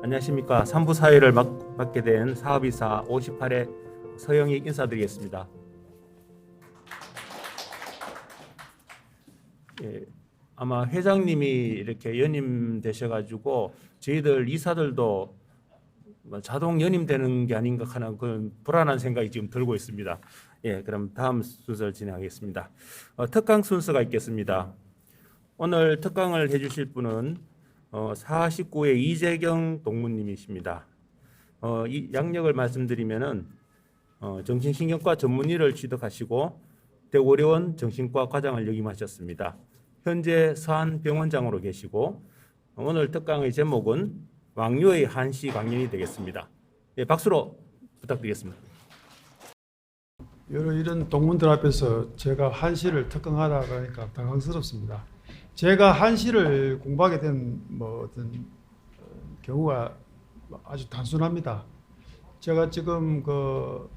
안녕하십니까. 3부 사회를 맡게 된 사업이사 58회 서영익 인사드리겠습니다. 아마 회장님이 이렇게 연임되셔가지고 저희들 이사들도 자동 연임되는 게 아닌가 하는 그런 불안한 생각이 지금 들고 있습니다. 그럼 다음 순서를 진행하겠습니다. 특강 순서가 있겠습니다. 오늘 특강을 해주실 분은 49회 이재경 동무님이십니다. 이 양력을 말씀드리면은 정신신경과 전문의를 취득하시고 대구의료원 정신과 과장을 역임하셨습니다. 현재 서안병원장으로 계시고 오늘 특강의 제목은 왕요의 한시 강연이 되겠습니다. 박수로 부탁드리겠습니다. 이런 동문들 앞에서 제가 한시를 특강하다 그러니까 당황스럽습니다. 제가 한시를 공부하게 된 어떤 경우가 아주 단순합니다. 제가 지금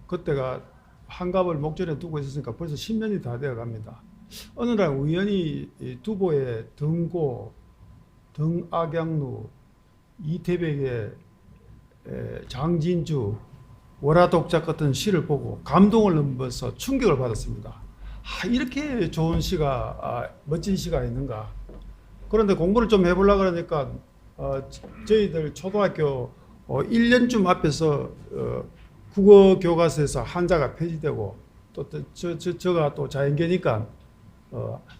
그때가 한갑을 목전에 두고 있었으니까 벌써 10년이 다 되어 갑니다. 어느 날 우연히 두보의 등고, 등악양루, 이태백의 장진주, 월화독자 같은 시를 보고 감동을 넘어서 충격을 받았습니다. 이렇게 좋은 시가, 멋진 시가 있는가. 그런데 공부를 좀 해보려고 그러니까 저희들 초등학교 1년쯤 앞에서 국어 교과서에서 한자가 폐지되고 또 저가 또 자연계니까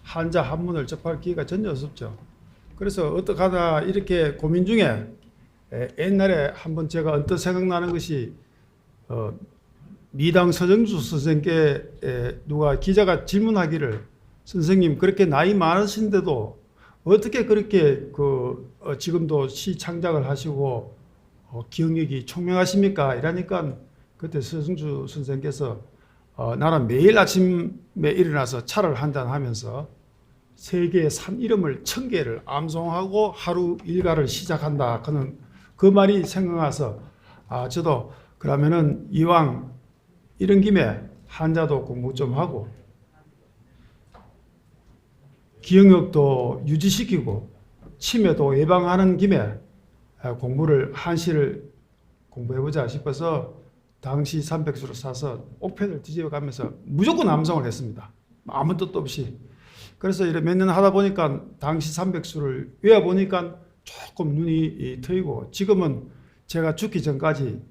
한자 한문을 접할 기회가 전혀 없었죠. 그래서 어떻게 하다 이렇게 고민 중에 옛날에 한번 제가 언뜻 생각나는 것이 미당 서정주 선생께 누가 기자가 질문하기를 선생님 그렇게 나이 많으신데도 어떻게 그렇게 지금도 시 창작을 하시고 기억력이 총명하십니까? 이러니까 그때 서정주 선생께서 나는 매일 아침에 일어나서 차를 한잔 하면서 세계의 산 이름을 1000개를 암송하고 하루 일과를 시작한다. 그 말이 생각나서 저도 그러면은 이왕 이런 김에 한자도 공부 좀 하고 기억력도 유지시키고 치매도 예방하는 김에 공부를 한시를 공부해보자 싶어서 당시 300수를 사서 옥편을 뒤집어가면서 무조건 암송을 했습니다. 아무 뜻도 없이. 그래서 이렇게 몇 년 하다 보니까 당시 300수를 외워보니까 조금 눈이 트이고 지금은 제가 죽기 전까지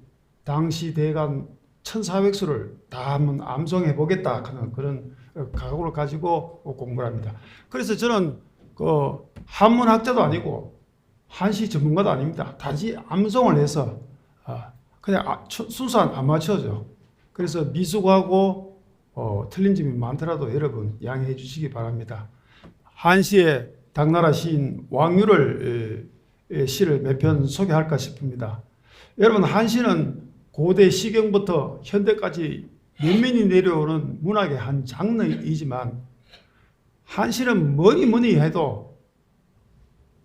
당시 대간 1400수를 다 한번 암송해 보겠다 하는 그런 각오를 가지고 공부를 합니다. 그래서 저는 한문학자도 아니고 한시 전문가도 아닙니다. 단지 암송을 해서 그냥 순수한 아마추어죠. 그래서 미숙하고 틀린 점이 많더라도 여러분 양해해 주시기 바랍니다. 한시의 당나라 시인 왕유를 시를 몇 편 소개할까 싶습니다. 여러분 한시는 고대 시경부터 현대까지 면면이 내려오는 문학의 한 장르이지만 한시는 뭐니 해도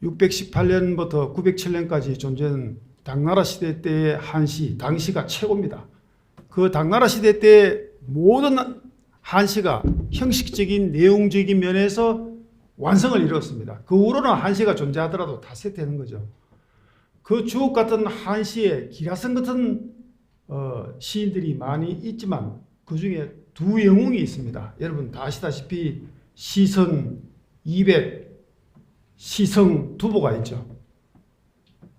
618년부터 907년까지 존재하는 당나라 시대 때의 한시, 당시가 최고입니다. 그 당나라 시대 때 모든 한시가 형식적인 내용적인 면에서 완성을 이루었습니다. 그 후로는 한시가 존재하더라도 다 쇠퇴하는 거죠. 그 주옥 같은 한시에 기라성 같은 시인들이 많이 있지만 그 중에 두 영웅이 있습니다. 여러분 다 아시다시피 시선 200, 시성 두보가 있죠.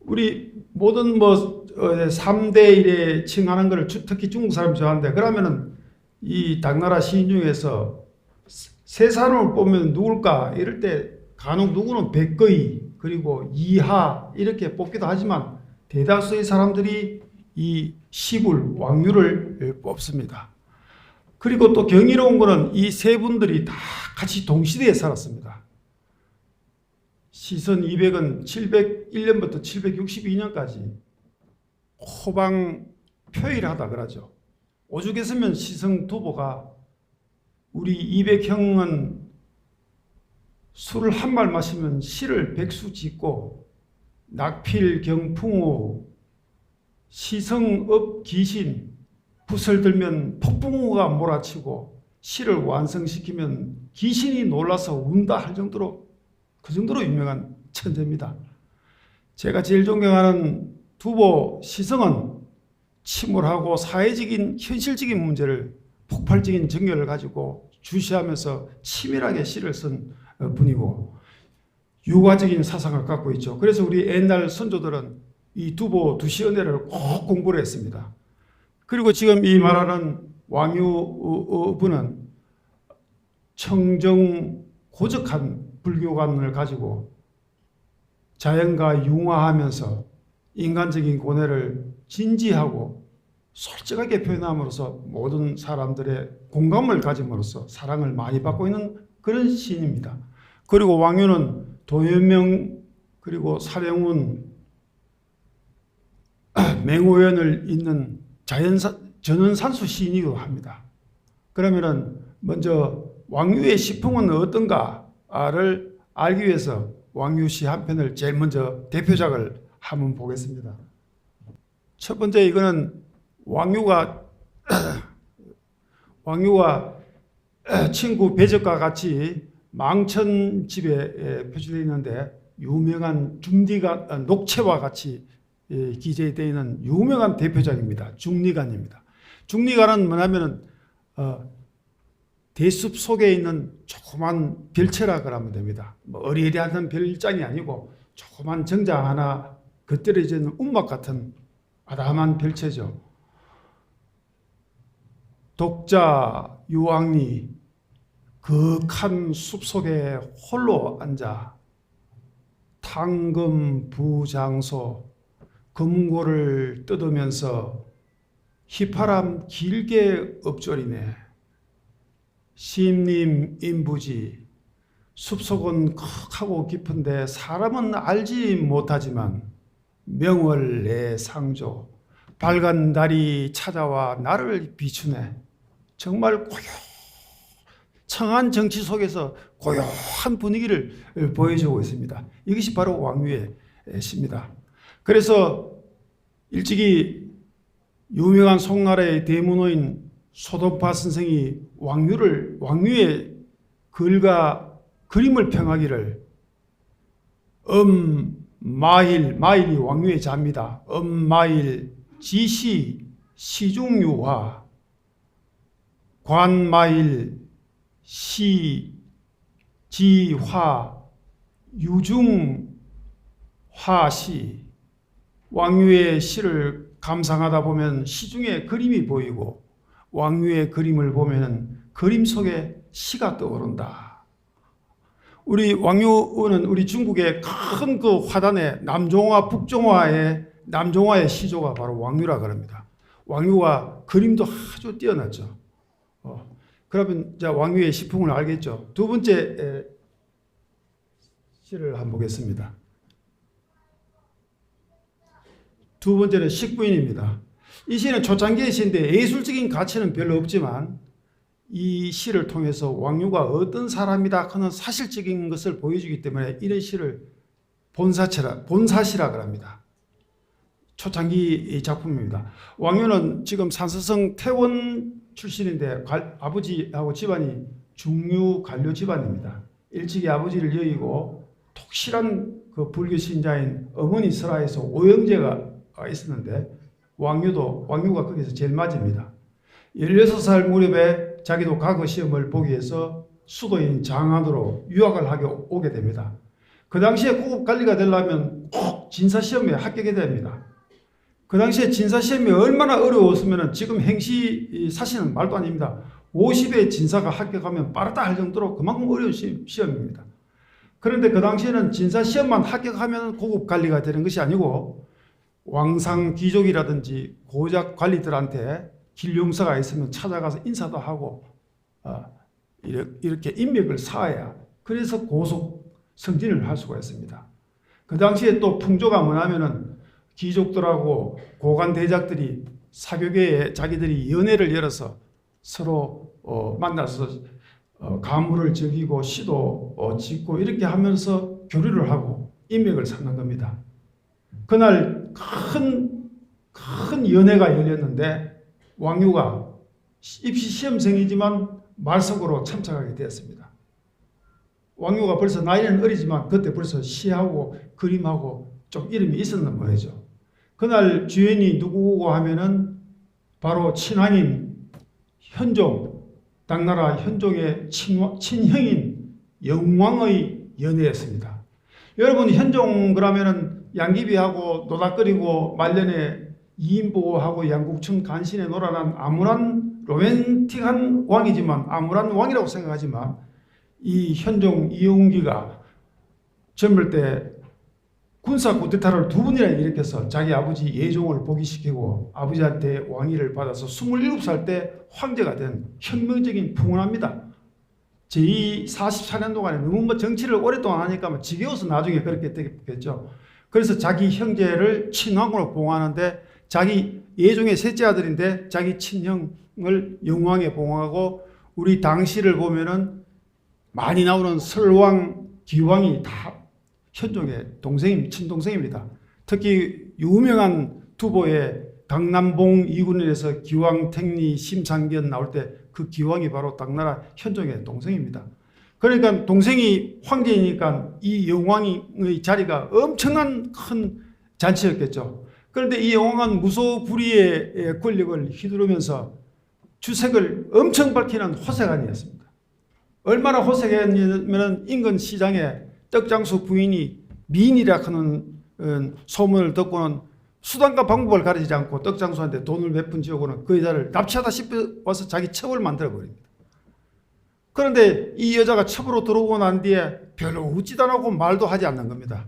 우리 모든 3대 1에 칭하는 것을 특히 중국 사람 좋아하는데 그러면은 이 당나라 시인 중에서 세 사람을 보면 누굴까? 이럴 때 간혹 누구는 백거이 그리고 이하 이렇게 뽑기도 하지만 대다수의 사람들이 이 시불 왕유를 뽑습니다. 그리고 또 경이로운 것은 이 세 분들이 다 같이 동시대에 살았습니다. 시선 200은 701년부터 762년까지 호방 표일하다 그러죠. 오죽 했으면 시성 두보가 우리 200형은 술을 한 발 마시면 시를 백수 짓고 낙필 경풍우 시성업 귀신 붓을 들면 폭풍우가 몰아치고 시를 완성시키면 귀신이 놀라서 운다 할 정도로 그 정도로 유명한 천재입니다. 제가 제일 존경하는 두보 시성은 침울하고 사회적인 현실적인 문제를 폭발적인 정열을 가지고 주시하면서 치밀하게 시를 쓴 분이고 유화적인 사상을 갖고 있죠. 그래서 우리 옛날 선조들은 이 두보 두시은혜를 꼭 공부를 했습니다. 그리고 지금 이 말하는 왕유분은 청정 고적한 불교관을 가지고 자연과 융화하면서 인간적인 고뇌를 진지하고 솔직하게 표현함으로써 모든 사람들의 공감을 가짐으로써 사랑을 많이 받고 있는 그런 시인입니다. 그리고 왕유는 도연명 그리고 사령운 맹호연을 잇는 전원산수 시인이기도 합니다. 그러면은 먼저 왕유의 시풍은 어떤가를 알기 위해서 왕유시 한 편을 제일 먼저 대표작을 한번 보겠습니다. 첫 번째 이거는 왕유가 친구 배적과 같이 망천집에 표시되어 있는데 유명한 중리관 녹채와 같이 기재되어 있는 유명한 대표작입니다. 중리관입니다. 중리관은 뭐냐면은 대숲 속에 있는 조그만 별채라 그러면 됩니다. 뭐 어리어리한 별장이 아니고 조그만 정자 하나 겉들여져 있는 움막 같은 아담한 별채죠. 독자 유왕리 극한 숲속에 홀로 앉아 탕금 부장소 금고를 뜯으면서 휘파람 길게 읊조리네. 심림 인부지 숲속은 컥하고 깊은데 사람은 알지 못하지만 명월 내 상조 밝은 달이 찾아와 나를 비추네. 정말 청한 정치 속에서 고요한 분위기를 보여주고 있습니다. 이것이 바로 왕유의 시입니다. 그래서 일찍이 유명한 송나라의 대문호인 소동파 선생이 왕유의 글과 그림을 평하기를 마일이 왕유의 자입니다. 마일 지시 시중유화 관마일 시지화 유중화시 왕유의 시를 감상하다 보면 시중에 그림이 보이고 왕유의 그림을 보면 그림 속에 시가 떠오른다. 우리 왕유는 우리 중국의 큰 그 화단에 남종화 남종화의 시조가 바로 왕유라 그럽니다. 왕유가 그림도 아주 뛰어났죠. 그러면 이제 왕유의 시풍을 알겠죠. 두 번째 시를 한번 보겠습니다. 두 번째는 식부인입니다. 이 시는 초창기의 시인데 예술적인 가치는 별로 없지만 이 시를 통해서 왕유가 어떤 사람이다 하는 사실적인 것을 보여주기 때문에 이런 시를 본사시라 그럽니다. 초창기 작품입니다. 왕유는 지금 산서성 태원 출신인데 아버지하고 집안이 중류 관료 집안입니다. 일찍이 아버지를 여의고 독실한 그 불교 신자인 어머니 설화에서 오영제가 있었는데 왕유가 거기서 제일 맞입니다. 16살 무렵에 자기도 과거 시험을 보기 위해서 수도인 장안으로 유학을 하게 오게 됩니다. 그 당시에 고급 관리가 되려면 꼭 진사시험에 합격해야 됩니다. 그 당시에 진사시험이 얼마나 어려웠으면 지금 행시 사시는 말도 아닙니다. 50의 진사가 합격하면 빠르다 할 정도로 그만큼 어려운 시험입니다. 그런데 그 당시에는 진사시험만 합격하면 고급 관리가 되는 것이 아니고 왕상 귀족이라든지 고작 관리들한테 길용사가 있으면 찾아가서 인사도 하고 이렇게 인맥을 쌓아야 그래서 고속 승진을 할 수가 있습니다. 그 당시에 또 풍조가 뭐냐면은 귀족들하고 고관 대작들이 사교계에 자기들이 연회를 열어서 서로 만나서 가물을 즐기고 시도 짓고 이렇게 하면서 교류를 하고 인맥을 쌓는 겁니다. 그날 큰 연회가 열렸는데 왕유가 입시 시험생이지만 말석으로 참석하게 되었습니다. 왕유가 벌써 나이는 어리지만 그때 벌써 시하고 그림하고 좀 이름이 있었는 모양이죠. 그날 주연이 누구고 하면은 바로 친왕인 현종, 당나라 현종의 친형인 영왕의 연애였습니다. 여러분, 현종 그러면은 양귀비하고 노닥거리고 말년에 이인보고하고 양국천 간신에 놀아난 암울한 로맨틱한 왕이지만, 암울한 왕이라고 생각하지만, 이 현종 이용기가 젊을 때 군사 쿠데타를 2번이나 일으켜서 자기 아버지 예종을 복위시키고 아버지한테 왕위를 받아서 27살 때 황제가 된 혁명적인 풍운합니다. 제2 44년 동안에 너무 뭐 정치를 오랫동안 하니까 지겨워서 나중에 그렇게 되겠죠. 그래서 자기 형제를 친왕으로 봉하는데, 자기 예종의 셋째 아들인데 자기 친형을 영왕에 봉하고, 우리 당시를 보면은 많이 나오는 설왕, 기왕이 다 현종의 친동생입니다. 특히 유명한 투보의 강남봉 이군에서 기왕, 택리, 심상견 나올 때 그 기왕이 바로 당나라 현종의 동생입니다. 그러니까 동생이 황제이니까 이 영왕의 자리가 엄청난 큰 잔치였겠죠. 그런데 이 영왕은 무소불위의 권력을 휘두르면서 주색을 엄청 밝히는 호색아니었습니다. 얼마나 호색했냐면 인근 시장에 떡장수 부인이 미인이라 하는 소문을 듣고는 수단과 방법을 가리지 않고 떡장수한테 돈을 몇 푼 지어고는 그 여자를 납치하다 싶어서 자기 첩을 만들어버립니다. 그런데 이 여자가 첩으로 들어오고 난 뒤에 별로 웃지도 않고 말도 하지 않는 겁니다.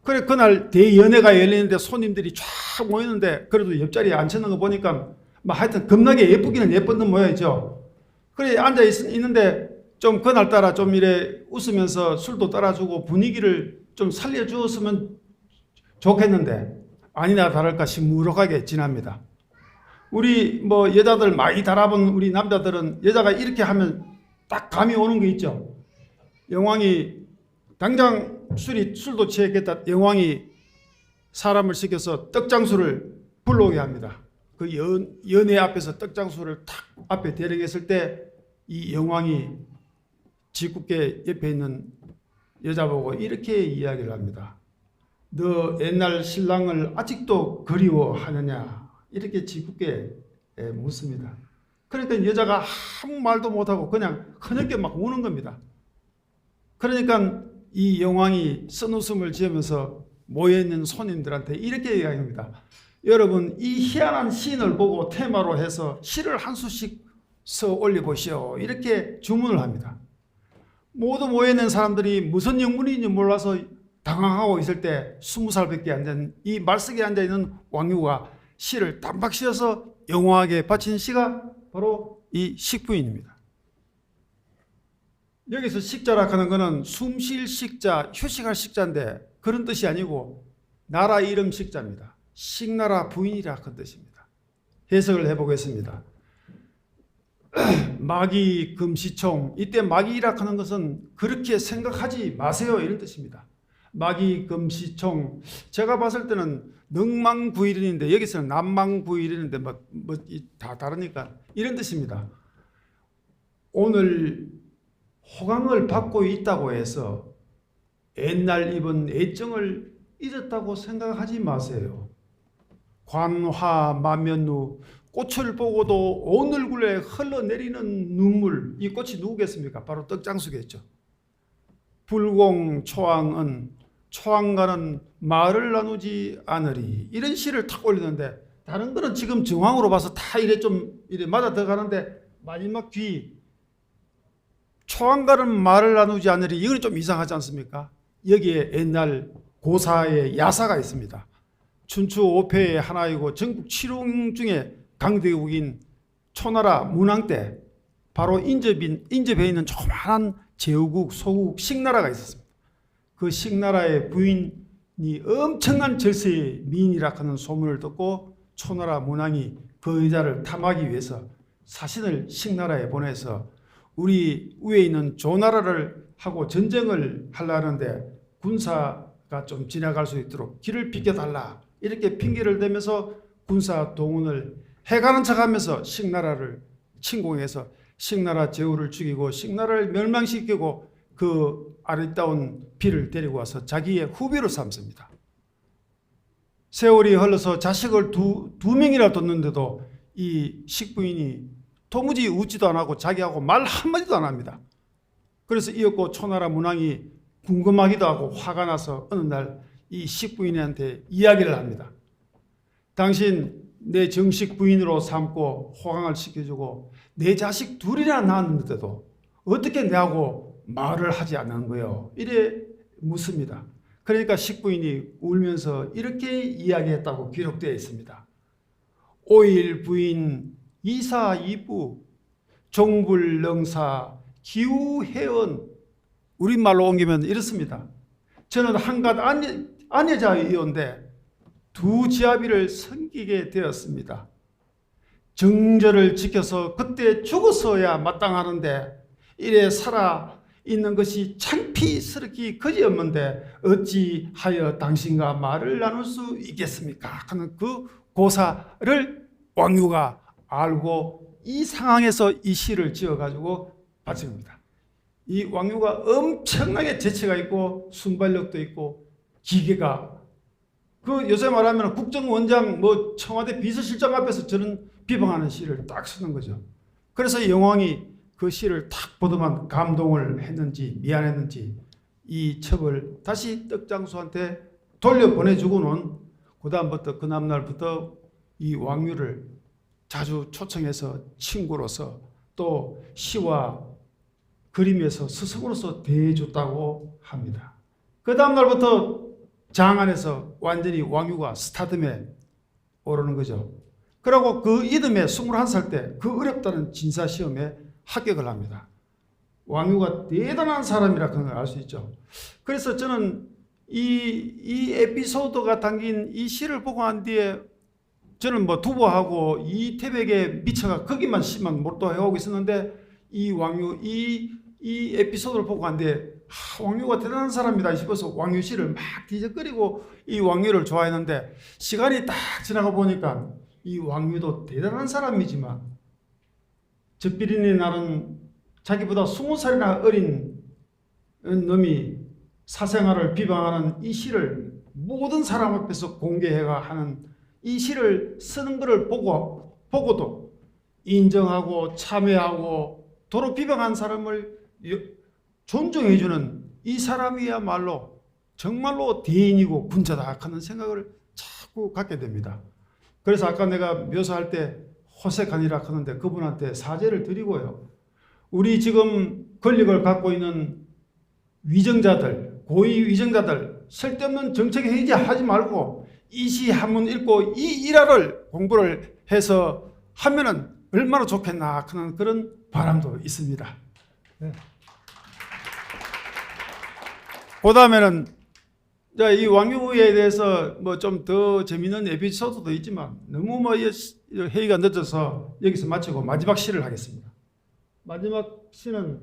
그래, 그날 대연회가 열리는데 손님들이 쫙 모이는데 그래도 옆자리에 앉혀놓은 거 보니까 뭐 하여튼 겁나게 예쁘기는 예뻤던 모양이죠. 그래, 앉아 있는데 좀 그날따라 좀 이래 웃으면서 술도 따라주고 분위기를 좀 살려주었으면 좋겠는데 아니나 다를까 시무룩하게 지납니다. 우리 뭐 여자들 많이 달아본 우리 남자들은 여자가 이렇게 하면 딱 감이 오는 거 있죠. 영왕이 당장 술도 취했겠다. 영왕이 사람을 시켜서 떡장수를 불러오게 합니다. 그 연회 앞에서 떡장수를 탁 앞에 데려갔을 때 이 영왕이 짓궂게 옆에 있는 여자 보고 이렇게 이야기를 합니다. 너 옛날 신랑을 아직도 그리워하느냐? 이렇게 짓궂게 묻습니다. 그러니까 여자가 아무 말도 못하고 그냥 흐느껴 막 우는 겁니다. 그러니까 이 영왕이 쓴웃음을 지으면서 모여있는 손님들한테 이렇게 이야기합니다. 여러분, 이 희한한 시인을 보고 테마로 해서 시를 한 수씩 써 올려보시오. 이렇게 주문을 합니다. 모두 모여있는 사람들이 무슨 영문인지 몰라서 당황하고 있을 때 20살밖에 안 된 이 말석에 앉아있는 왕유가 시를 땀박 씌어서 영왕에게 바친 시가 바로 이 식부인입니다. 여기서 식자라 하는 것은 숨쉴 식자, 휴식할 식자인데 그런 뜻이 아니고 나라 이름 식자입니다. 식나라 부인이라 그 뜻입니다. 해석을 해보겠습니다. 마귀 금시총, 이때 마귀라 하는 것은 그렇게 생각하지 마세요 이런 뜻입니다. 마귀 금시총, 제가 봤을 때는 능망구일인데 여기서는 남망구일인데 다 다르니까 이런 뜻입니다. 오늘 호강을 받고 있다고 해서 옛날 입은 애정을 잊었다고 생각하지 마세요. 관화 만면루, 꽃을 보고도 온 얼굴에 흘러내리는 눈물, 이 꽃이 누구겠습니까? 바로 떡장수겠죠. 불공초왕은 초왕과는 말을 나누지 않으리, 이런 시를 탁 올리는데 다른 거는 지금 정황으로 봐서 다 이래 좀 이래 맞아 들어가는데 마지막 뒤 초왕과는 말을 나누지 않으리, 이건 좀 이상하지 않습니까? 여기에 옛날 고사의 야사가 있습니다. 춘추 5패의 하나이고 전국 7홍 중에 강대국인 초나라 문왕 때 바로 인접해 있는 조그마한 제후국, 소국, 식나라가 있었습니다. 그 식나라의 부인이 엄청난 절세의 미인이라 하는 소문을 듣고 초나라 문왕이 그 여자를 탐하기 위해서 사신을 식나라에 보내서 우리 위에 있는 조나라를 하고 전쟁을 하려는데 군사가 좀 지나갈 수 있도록 길을 비켜달라, 이렇게 핑계를 대면서 군사 동원을 해가는 척하면서 식나라를 침공해서 식나라 제후를 죽이고 식나라를 멸망시키고 그 아름다운 비를 데리고 와서 자기의 후비로 삼습니다. 세월이 흘러서 자식을 두 명이나 뒀는데도 이 식부인이 도무지 웃지도 안 하고 자기하고 말 한마디도 안 합니다. 그래서 이윽고 초나라 문왕이 궁금하기도 하고 화가 나서 어느 날 이 식부인한테 이야기를 합니다. 당신 내 정식 부인으로 삼고 호강을 시켜주고 내 자식 둘이나 낳았는데도 어떻게 내하고 말을 하지 않는 거예요? 이래 묻습니다. 그러니까 식부인이 울면서 이렇게 이야기했다고 기록되어 있습니다. 오일 부인 이사 이부 종불능사 기우해언. 우리말로 옮기면 이렇습니다. 저는 한갓 아내자이온데 두 지아비를 섬기게 되었습니다. 정절을 지켜서 그때 죽었어야 마땅하는데 이래 살아 있는 것이 창피스럽기 그지없는데 어찌하여 당신과 말을 나눌 수 있겠습니까? 하는 그 고사를 왕유가 알고 이 상황에서 이 시를 지어가지고 바칩니다. 이 왕유가 엄청나게 재치가 있고 순발력도 있고 기계가 그 요새 말하면 국정원장 뭐 청와대 비서실장 앞에서 저는 비방하는 시를 딱 쓰는 거죠. 그래서 영왕이 그 시를 탁 보더만 감동을 했는지 미안했는지 이 첩을 다시 떡장수한테 돌려보내주고는 그 다음부터 그 다음날부터 이 왕유를 자주 초청해서 친구로서 또 시와 그림에서 스승으로서 대해줬다고 합니다. 그 다음날부터 장안에서 완전히 왕유가 스타덤에 오르는 거죠. 그리고 그 이듬해 21살 때 그 어렵다는 진사시험에 합격을 합니다. 왕유가 대단한 사람이라 그런 걸 알 수 있죠. 그래서 저는 이 에피소드가 담긴 이 시를 보고 한 뒤에 저는 뭐 두부하고 이 태백에 미쳐가 거기만 시만 몰두해오고 있었는데 이 왕유 이 에피소드를 보고 한 뒤에 왕유가 대단한 사람이다 싶어서 왕유 시를 막 뒤적거리고 이 왕유를 좋아했는데 시간이 딱 지나가 보니까 이 왕유도 대단한 사람이지만 적비린이 나는 자기보다 20살이나 어린 놈이 사생활을 비방하는 이 시를 모든 사람 앞에서 공개해가 하는 이 시를 쓰는 것을 보고도 인정하고 참여하고 도로 비방한 사람을 존중해주는 이 사람이야말로 정말로 대인이고 군자다 하는 생각을 자꾸 갖게 됩니다. 그래서 아까 내가 묘사할 때 호색하니라 하는데 그분한테 사죄를 드리고요. 우리 지금 권력을 갖고 있는 위정자들, 고위 위정자들 쓸데없는 정책 회의하지 말고 이 시 한문 읽고 이 일화를 공부를 해서 하면은 얼마나 좋겠나 하는 그런 바람도 있습니다. 네. 그 다음에는 이 왕유에 대해서 뭐 좀 더 재미있는 에피소드도 있지만 너무 뭐 회의가 늦어서 여기서 마치고 마지막 시를 하겠습니다. 마지막 시는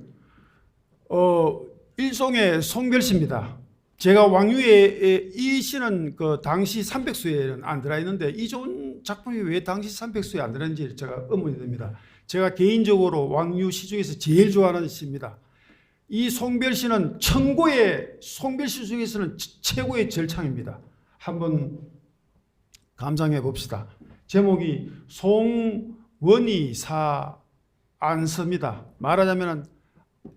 일송의 송별시입니다. 제가 왕유의 이 시는 그 당시 300수에는 안 들어있는데 이 좋은 작품이 왜 당시 300수에 안 들어있는지 제가 의문이 듭니다. 제가 개인적으로 왕유 시 중에서 제일 좋아하는 시입니다. 이 송별시는 청고의 송별시 중에서는 최고의 절창입니다. 한번 감상해 봅시다. 제목이 송원이 사 안서입니다. 말하자면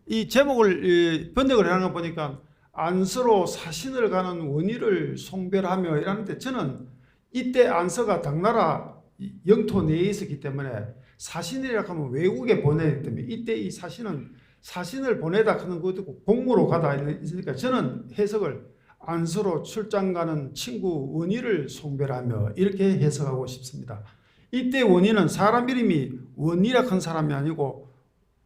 이 제목을 번역을 해놓은 거 보니까 안서로 사신을 가는 원희를 송별하며 이라는데 저는 이때 안서가 당나라 영토 내에 있었기 때문에 사신이라고 하면 외국에 보내기 때문에 이때 이 사신을 보내다 하는 것도 공무로 가다 있으니까 저는 해석을 안서로 출장 가는 친구 원희를 송별하며 이렇게 해석하고 싶습니다. 이때 원희는 사람 이름이 원희라 한 사람이 아니고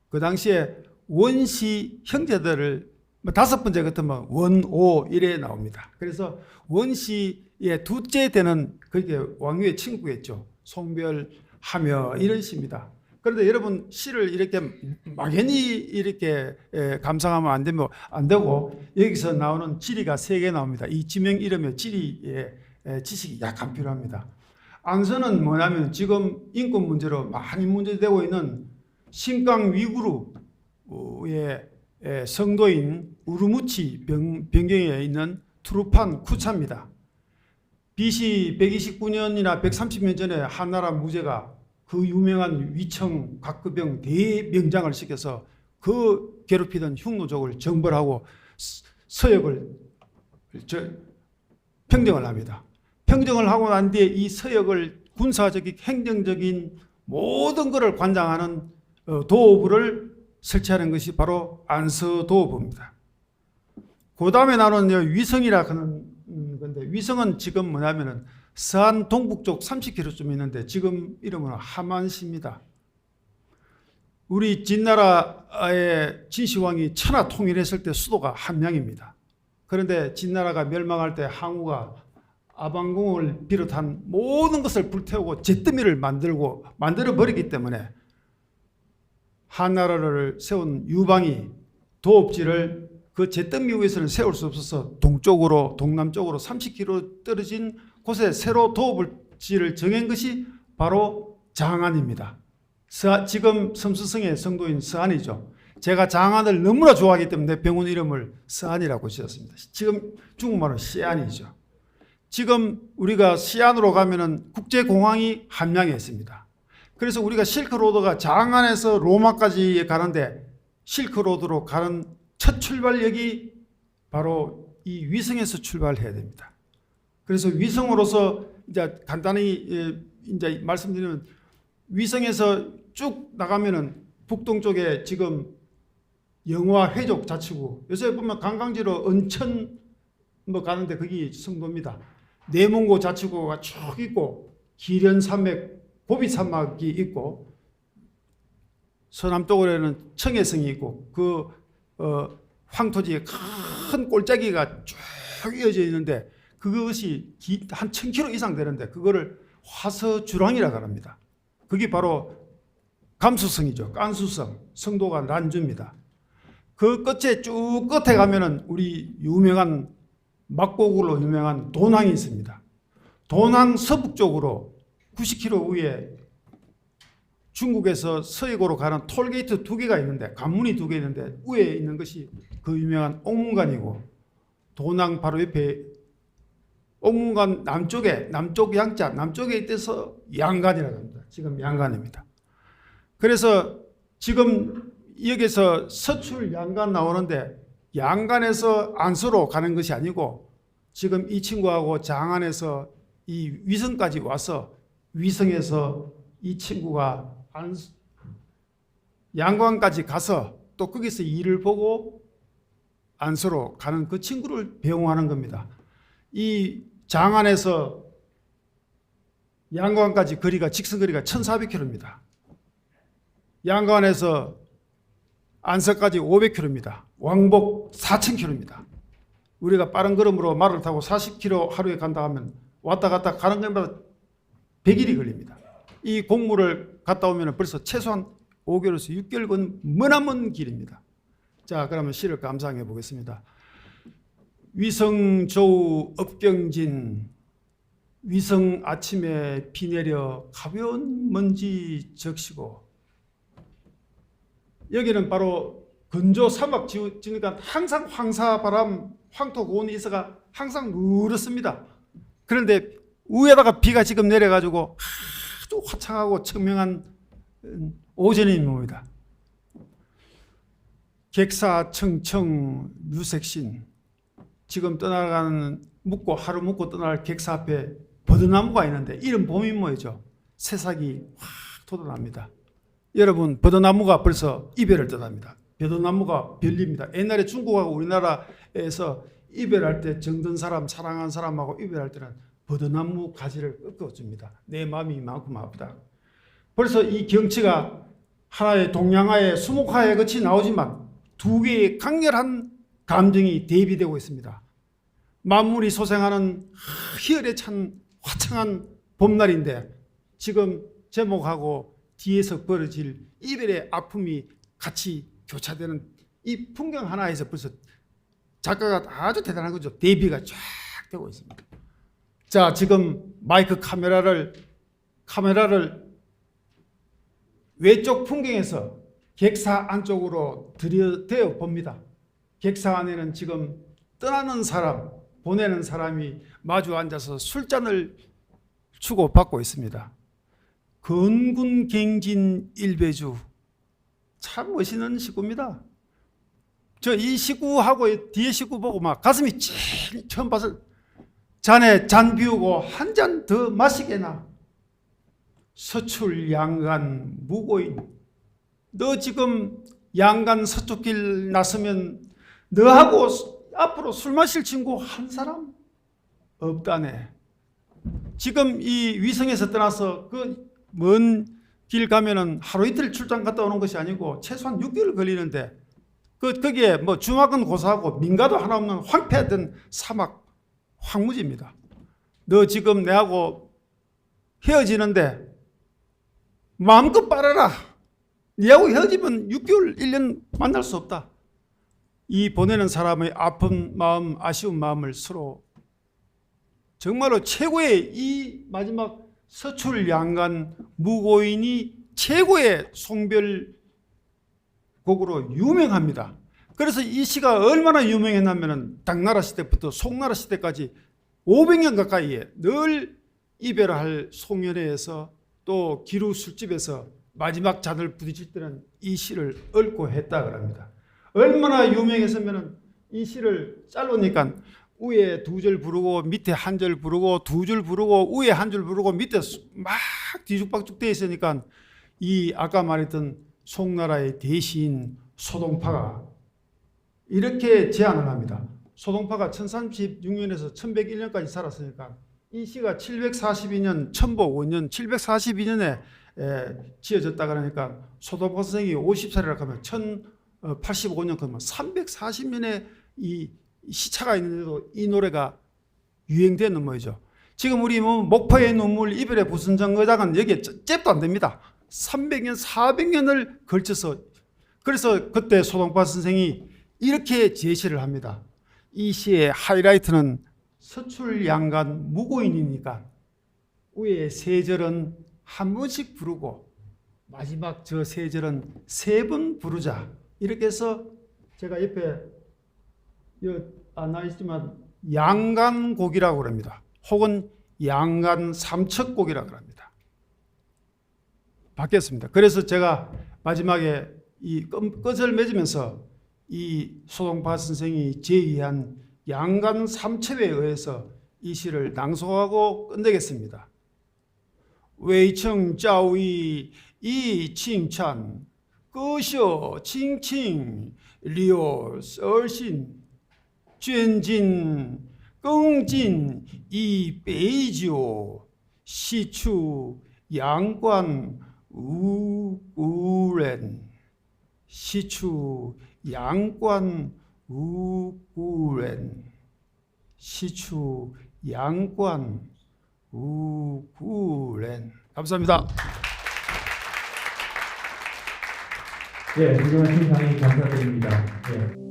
그 당시에 원시 형제들을 다섯 번째 같으면 원오 이래 나옵니다. 그래서 원시의 둘째 되는 그게 왕유의 친구겠죠. 송별하며 이런 시입니다. 그런데 여러분 시를 이렇게 막연히 이렇게 감상하면 안 되고 여기서 나오는 지리가 3개 나옵니다. 이 지명 이름에 지리의 지식이 약간 필요합니다. 안서는 뭐냐면 지금 인권 문제로 많이 문제되고 있는 신강 위구르의 성도인 우르무치 변경에 있는 투르판 쿠차입니다. BC 129년이나 130년 전에 한나라 무제가 그 유명한 위청 곽급영 대명장을 시켜서 그 괴롭히던 흉노족을 정벌하고 서역을 평정을 합니다. 평정을 하고 난 뒤에 이 서역을 군사적인 행정적인 모든 것을 관장하는 도호부를 설치하는 것이 바로 안서도호부입니다. 그 다음에 나오는 위성이라 하는 건데, 위성은 지금 뭐냐면은 서안 동북쪽 30km쯤 있는데 지금 이름은 하만시입니다. 우리 진나라의 진시황이 천하 통일했을 때 수도가 함양입니다. 그런데 진나라가 멸망할 때 항우가 아방궁을 비롯한 모든 것을 불태우고 잿더미를 만들어 버리기 때문에 한나라를 세운 유방이 도읍지를 그 잿더미 위에서는 세울 수 없어서 동남쪽으로 30km 떨어진 곳에 새로 도읍지를 정한 것이 바로 장안입니다. 지금 섬수성의 성도인 서안이죠. 제가 장안을 너무나 좋아하기 때문에 병원 이름을 서안이라고 지었습니다. 지금 중국말은 시안이죠. 지금 우리가 시안으로 가면은 국제공항이 함양에 있습니다. 그래서 우리가 실크로드가 장안에서 로마까지 가는데 실크로드로 가는 첫 출발역이 바로 이 위성에서 출발해야 됩니다. 그래서 위성으로서 이제 간단히 이제 말씀드리면, 위성에서 쭉 나가면은 북동쪽에 지금 영화 회족 자치구, 요새 보면 관광지로 은천 뭐 가는데 거기 성도입니다. 내몽고 자치구가 쭉 있고, 기련산맥 고비산막이 있고, 서남쪽으로는 청해성이 있고, 그 황토지에 큰 골짜기가 쭉 이어져 있는데 그것이 한 1000km 이상 되는데 그거를 화서주랑이라고 합니다. 그게 바로 감수성이죠. 깐수성, 성도가 난주입니다. 그 끝에 쭉 끝에 가면은 우리 유명한 막고구로 유명한 도낭이 있습니다. 도낭 서북쪽으로 90km 위에 중국에서 서해고로 가는 톨게이트 2개가 있는데, 관문이 2개 있는데 위에 있는 것이 그 유명한 옥문관이고, 도낭 바로 옆에 옥문관 남쪽 양자 남쪽에 있어서 양간이라고 합니다. 지금 양간입니다. 그래서 지금 여기서 서출 양간 나오는데, 양간에서 안서로 가는 것이 아니고 지금 이 친구하고 장안에서 이 위성까지 와서 위성에서 이 친구가 양관까지 가서 또 거기서 일을 보고 안서로 가는 그 친구를 배웅하는 겁니다. 이 장안에서 양관까지 거리가 직선거리가 1400km입니다. 양관에서 안서까지 500km입니다. 왕복 4000km입니다. 우리가 빠른 걸음으로 말을 타고 40km 하루에 간다 하면 왔다 갔다 가는 것마다 100일이 걸립니다. 이 공무를 갔다 오면 벌써 최소한 5개월에서 6개월 건 머나먼 길입니다. 자, 그러면 시를 감상해 보겠습니다. 위성조우 업경진, 위성 아침에 비 내려 가벼운 먼지 적시고. 여기는 바로 건조 사막 지니까 항상 황사바람, 황토 고온이 있어가 항상 누렇습니다. 그런데 위에다가 비가 지금 내려가지고 아주 화창하고 청명한 오전입니다. 객사청청 유색신, 지금 떠나가는 하루 묵고 떠날 객사 앞에 버드나무가 있는데 이런 봄인모이죠. 새싹이 확 돋아납니다. 여러분, 버드나무가 벌써 이별을 떠납니다. 버드나무가 별립니다. 옛날에 중국하고 우리나라에서 이별할 때 정든 사람, 사랑한 사람하고 이별할 때는 버드나무 가지를 꺾어줍니다. 내 마음이 이만큼 아프다. 벌써 이 경치가 하나의 동양화의 수목화의 것이 나오지만 두 개의 강렬한 감정이 대비되고 있습니다. 만물이 소생하는 희열에 찬 화창한 봄날인데 지금 제목하고 뒤에서 벌어질 이별의 아픔이 같이 교차되는 이 풍경 하나에서 벌써 작가가 아주 대단한 거죠. 대비가 쫙 되고 있습니다. 자, 지금 마이크 카메라를 외쪽 풍경에서 객사 안쪽으로 들여대어 봅니다. 객사 안에는 지금 떠나는 사람, 보내는 사람이 마주 앉아서 술잔을 주고받고 있습니다. 건군갱진 일배주, 참 멋있는 식구입니다. 저 이 식구하고 뒤에 식구 보고 막 가슴이 찔, 처음 봐서 잔에 잔 비우고 한 잔 더 마시게나. 서출 양간 무고인, 너 지금 양간 서쪽 길 나서면 너하고 앞으로 술 마실 친구 한 사람 없다네. 지금 이 위성에서 떠나서 그 먼 길 가면은 하루 이틀 출장 갔다 오는 것이 아니고 최소한 6개월 걸리는데 거기에 뭐 주막은 고사하고 민가도 하나 없는 황폐했던 사막 황무지입니다. 너 지금 내하고 헤어지는데 마음껏 빨아라. 니하고 헤어지면 6개월, 1년 만날 수 없다. 이 보내는 사람의 아픈 마음, 아쉬운 마음을 서로 정말로 최고의 이 마지막 서출 양간 무고인이 최고의 송별곡으로 유명합니다. 그래서 이 시가 얼마나 유명했냐면 당나라 시대부터 송나라 시대까지 500년 가까이에 늘 이별할 송년회에서 또 기루 술집에서 마지막 잔을 부딪힐 때는 이 시를 읊고 했다 그럽니다. 얼마나 유명했으면 이 시를 짧으니까 위에 2절 부르고 밑에 1절 부르고 2줄 부르고 위에 1줄 부르고 밑에 막 뒤죽박죽 돼 있으니까 이 아까 말했던 송나라의 대시인 소동파가 이렇게 제안을 합니다. 소동파가 1036년에서 1101년까지 살았으니까 이 시가 742년 천복 5년 742년에 지어졌다 그러니까 소동파 선생이 50살이라고 하면 1085년 그러면 340년에 이 시차가 있는데도 이 노래가 유행되는 뭐죠. 지금 우리 뭐 목포의 눈물 이별의 부순정거장은 여기에 잽도 안 됩니다. 300년 400년을 걸쳐서 그래서 그때 소동파 선생이 이렇게 제시를 합니다. 이 시의 하이라이트는 서출 양간 무고인이니까 위에 세 절은 한 번씩 부르고 마지막 저 세 절은 3번 부르자. 이렇게 해서 제가 옆에 안 나있지만 양간곡이라고 합니다. 혹은 양간 삼척곡이라고 합니다. 바뀌었습니다. 그래서 제가 마지막에 이 끝을 맺으면서 이 소동파 선생이 제의한 양간 삼첩에 의해서 이 시를 낭송하고 끝내겠습니다. 웨이청 짜위 이 칭찬 끄셔 칭칭 리오 얼신 쩐진 끙진 이 베이지오 시추 양관 우구렌 시추 양관 우구렌 시추 양관 우구렌. 감사합니다. 네, 훌륭하신 강의 감사드립니다. 네.